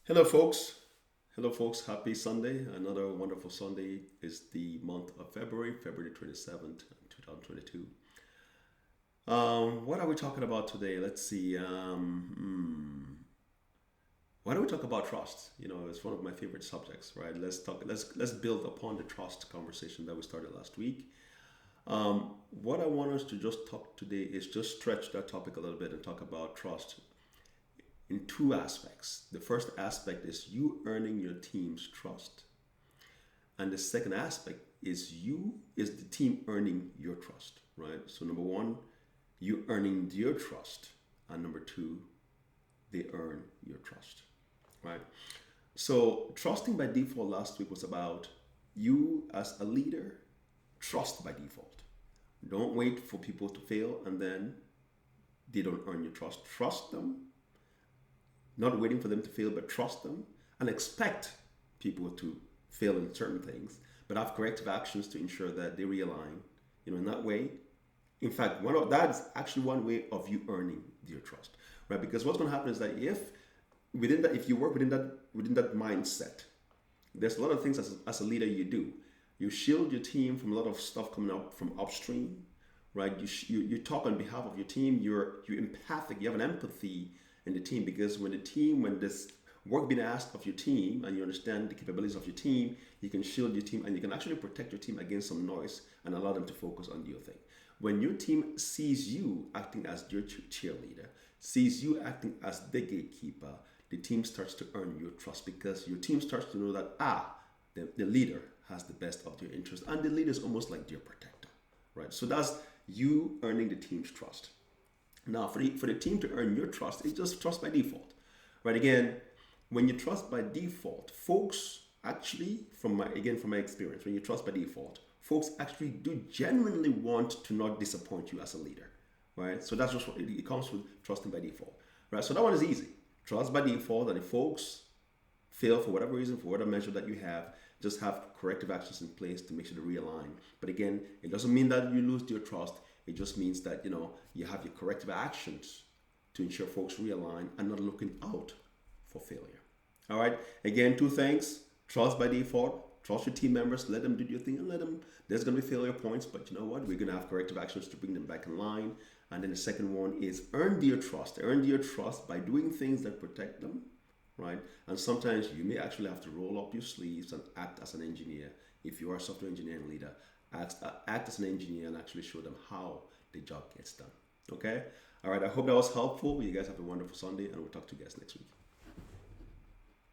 Hello, folks. Hello, folks. Happy Sunday. Another wonderful Sunday is the month of February, February 27th, 2022. What are we talking about today? Let's see. Why don't we talk about trust? It's one of my favorite subjects, right? Let's build upon the trust conversation that we started last week. What I want us to just talk today is just stretch that topic a little bit and talk about trust in two aspects. The first aspect is you earning your team's trust. And the second aspect is the team earning your trust, right? So number one, you earning their trust. And number two, they earn your trust, right? So trusting by default last week was about you as a leader, trust by default. Don't wait for people to fail and then they don't earn your trust. Trust them, not waiting for them to fail, but trust them and expect people to fail in certain things, but have corrective actions to ensure that they realign. In that way, in fact, that's actually one way of you earning their trust, right? Because what's going to happen is that if you work within that mindset, there's a lot of things as a leader you do. You shield your team from a lot of stuff coming up from upstream, right? You talk on behalf of your team. You're empathic. You have an empathy in the team because when this work being asked of your team and you understand the capabilities of your team, you can shield your team and you can actually protect your team against some noise and allow them to focus on your thing. When your team sees you acting as your cheerleader, sees you acting as the gatekeeper, the team starts to earn your trust because your team starts to know that the leader has the best of their interest and the leader is almost like their protector, right? So that's you earning the team's trust. Now, for the team to earn your trust, it's just trust by default, right? Again, when you trust by default, folks actually, from my experience, when you trust by default, folks actually do genuinely want to not disappoint you as a leader, right? So that's just what it comes with trusting by default, right? So that one is easy. Trust by default, that if folks fail for whatever reason, for whatever measure that you have, just have corrective actions in place to make sure to realign. But again, it doesn't mean that you lose your trust. It just means that you have your corrective actions to ensure folks realign and not looking out for failure. All right. Again, two things: trust by default. Trust your team members. Let them do your thing, and let them. There's going to be failure points, but you know what? We're going to have corrective actions to bring them back in line. And then the second one is earn their trust. Earn their trust by doing things that protect them, right? And sometimes you may actually have to roll up your sleeves and act as an engineer. If you are a software engineering leader, act as an engineer and actually show them how the job gets done. Okay? All right, I hope that was helpful. You guys have a wonderful Sunday, and we'll talk to you guys next week.